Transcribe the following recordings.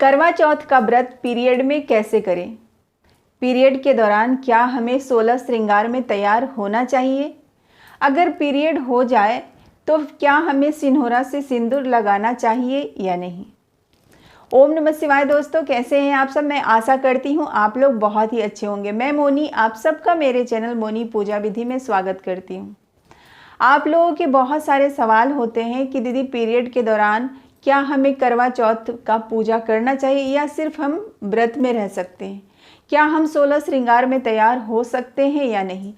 करवा चौथ का व्रत पीरियड में कैसे करें? पीरियड के दौरान क्या हमें 16 श्रृंगार में तैयार होना चाहिए? अगर पीरियड हो जाए तो क्या हमें सिंदूरा से सिंदूर लगाना चाहिए या नहीं? ओम नमः शिवाय। दोस्तों, कैसे हैं आप सब? मैं आशा करती हूँ आप लोग बहुत ही अच्छे होंगे। मैं मोनी आप सबका मेरे चैनल मोनी पूजा विधि में स्वागत करती हूँ। आप लोगों के बहुत सारे सवाल होते हैं कि दीदी पीरियड के दौरान क्या हमें करवा चौथ का पूजा करना चाहिए या सिर्फ हम व्रत में रह सकते हैं? क्या हम 16 श्रृंगार में तैयार हो सकते हैं या नहीं?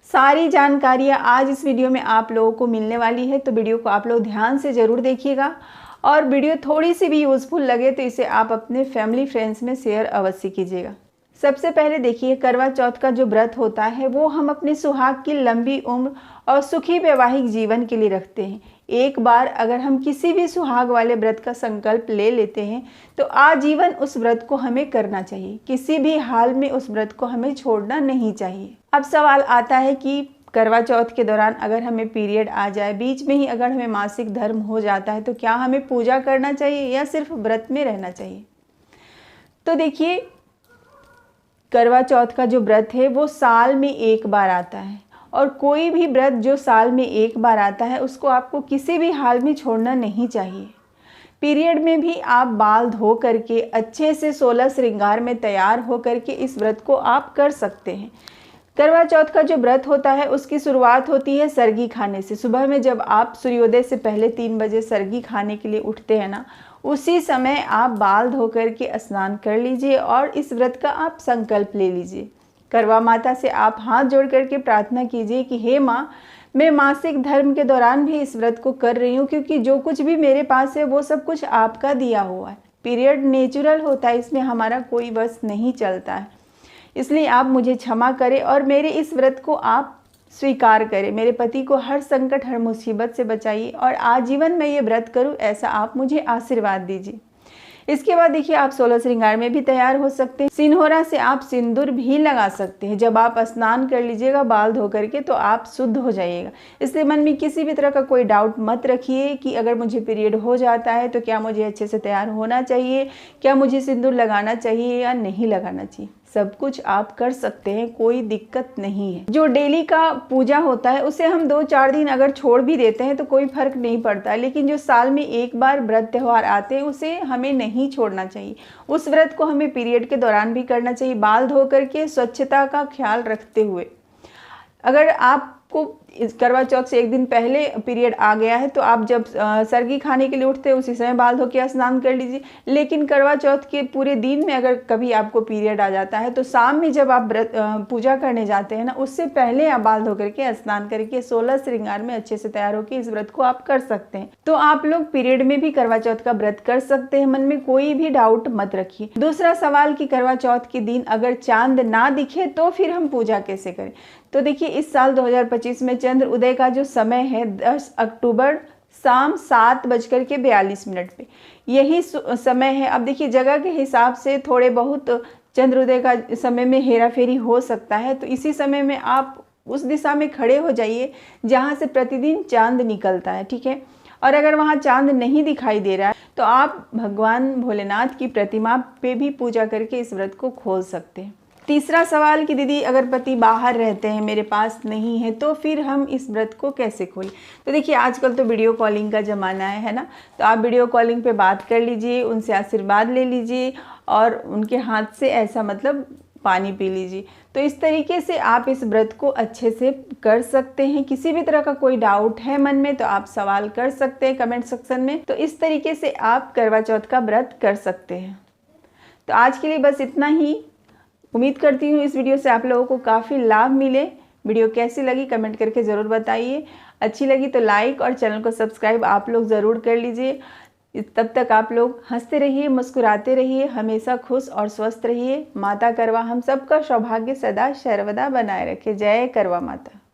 सारी जानकारियाँ आज इस वीडियो में आप लोगों को मिलने वाली है, तो वीडियो को आप लोग ध्यान से ज़रूर देखिएगा। और वीडियो थोड़ी सी भी यूज़फुल लगे तो इसे आप अपने फैमिली फ्रेंड्स में शेयर अवश्य कीजिएगा। सबसे पहले देखिए, करवा चौथ का जो व्रत होता है वो हम अपने सुहाग की लंबी उम्र और सुखी वैवाहिक जीवन के लिए रखते हैं। एक बार अगर हम किसी भी सुहाग वाले व्रत का संकल्प ले लेते हैं तो आजीवन उस व्रत को हमें करना चाहिए। किसी भी हाल में उस व्रत को हमें छोड़ना नहीं चाहिए। अब सवाल आता है कि करवा चौथ के दौरान अगर हमें पीरियड आ जाए, बीच में ही अगर हमें मासिक धर्म हो जाता है, तो क्या हमें पूजा करना चाहिए या सिर्फ व्रत में रहना चाहिए? तो देखिए, करवा चौथ का जो व्रत है वो साल में एक बार आता है, और कोई भी व्रत जो साल में एक बार आता है उसको आपको किसी भी हाल में छोड़ना नहीं चाहिए। पीरियड में भी आप बाल धो करके अच्छे से 16 श्रृंगार में तैयार हो करके इस व्रत को आप कर सकते हैं। करवा चौथ का जो व्रत होता है उसकी शुरुआत होती है सरगी खाने से। सुबह में जब आप सूर्योदय से पहले 3 बजे सरगी खाने के लिए उठते हैं ना, उसी समय आप बाल धो करके स्नान कर लीजिए और इस व्रत का आप संकल्प ले लीजिए। करवा माता से आप हाथ जोड़ करके प्रार्थना कीजिए कि हे माँ, मैं मासिक धर्म के दौरान भी इस व्रत को कर रही हूँ, क्योंकि जो कुछ भी मेरे पास है वो सब कुछ आपका दिया हुआ है। पीरियड नेचुरल होता है, इसमें हमारा कोई वश नहीं चलता है, इसलिए आप मुझे क्षमा करें और मेरे इस व्रत को आप स्वीकार करें। मेरे पति को हर संकट हर मुसीबत से बचाइए और आजीवन मैं ये व्रत करूं, ऐसा आप मुझे आशीर्वाद दीजिए। इसके बाद देखिए, आप 16 श्रृंगार में भी तैयार हो सकते हैं। सिंदूरा से आप सिंदूर भी लगा सकते हैं। जब आप स्नान कर लीजिएगा बाल धो करके तो आप शुद्ध हो जाइएगा। इसलिए मन में किसी भी तरह का कोई डाउट मत रखिए कि अगर मुझे पीरियड हो जाता है तो क्या मुझे अच्छे से तैयार होना चाहिए, क्या मुझे सिंदूर लगाना चाहिए या नहीं लगाना चाहिए। सब कुछ आप कर सकते हैं, कोई दिक्कत नहीं है। जो डेली का पूजा होता है उसे हम 2-4 दिन अगर छोड़ भी देते हैं तो कोई फर्क नहीं पड़ता है, लेकिन जो साल में एक बार व्रत त्यौहार आते हैं उसे हमें नहीं छोड़ना चाहिए। उस व्रत को हमें पीरियड के दौरान भी करना चाहिए, बाल धो करके स्वच्छता का ख्याल रखते हुए। अगर आपको करवा चौथ से एक दिन पहले पीरियड आ गया है तो आप जब सरगी खाने के लिए उठते हैं उसी समय बाल धो के स्नान कर लीजिए। लेकिन करवा चौथ के पूरे दिन में अगर कभी आपको पीरियड आ जाता है तो शाम में जब आप पूजा करने जाते हैं ना, उससे पहले आप बाल धो करके स्नान करके 16 श्रृंगार में अच्छे से तैयार होकर इस व्रत को आप कर सकते हैं। तो आप लोग पीरियड में भी करवा चौथ का व्रत कर सकते हैं, मन में कोई भी डाउट मत रखिए। दूसरा सवाल कि करवा चौथ के दिन अगर चांद ना दिखे तो फिर हम पूजा कैसे करें? तो देखिए, इस साल 2025 में चंद्र उदय का जो समय है 10 अक्टूबर शाम 7:42 पे यही समय है। अब देखिए, जगह के हिसाब से थोड़े बहुत चंद्र उदय का समय में हेरा फेरी हो सकता है, तो इसी समय में आप उस दिशा में खड़े हो जाइए जहां से प्रतिदिन चांद निकलता है, ठीक है। और अगर वहां चांद नहीं दिखाई दे रहा है तो आप भगवान भोलेनाथ की प्रतिमा पे भी पूजा करके इस व्रत को खोल सकते हैं। तीसरा सवाल कि दीदी अगर पति बाहर रहते हैं, मेरे पास नहीं है, तो फिर हम इस व्रत को कैसे खोलें? तो देखिए, आजकल तो वीडियो कॉलिंग का ज़माना है ना, तो आप वीडियो कॉलिंग पे बात कर लीजिए, उनसे आशीर्वाद ले लीजिए और उनके हाथ से ऐसा मतलब पानी पी लीजिए। तो इस तरीके से आप इस व्रत को अच्छे से कर सकते हैं। किसी भी तरह का कोई डाउट है मन में तो आप सवाल कर सकते हैं कमेंट सेक्शन में। तो इस तरीके से आप करवा चौथ का व्रत कर सकते हैं। तो आज के लिए बस इतना ही। उम्मीद करती हूँ इस वीडियो से आप लोगों को काफ़ी लाभ मिले। वीडियो कैसी लगी कमेंट करके ज़रूर बताइए। अच्छी लगी तो लाइक और चैनल को सब्सक्राइब आप लोग ज़रूर कर लीजिए। तब तक आप लोग हंसते रहिए, मुस्कुराते रहिए, हमेशा खुश और स्वस्थ रहिए। माता करवा हम सबका सौभाग्य सदा सर्वदा बनाए रखे। जय करवा माता।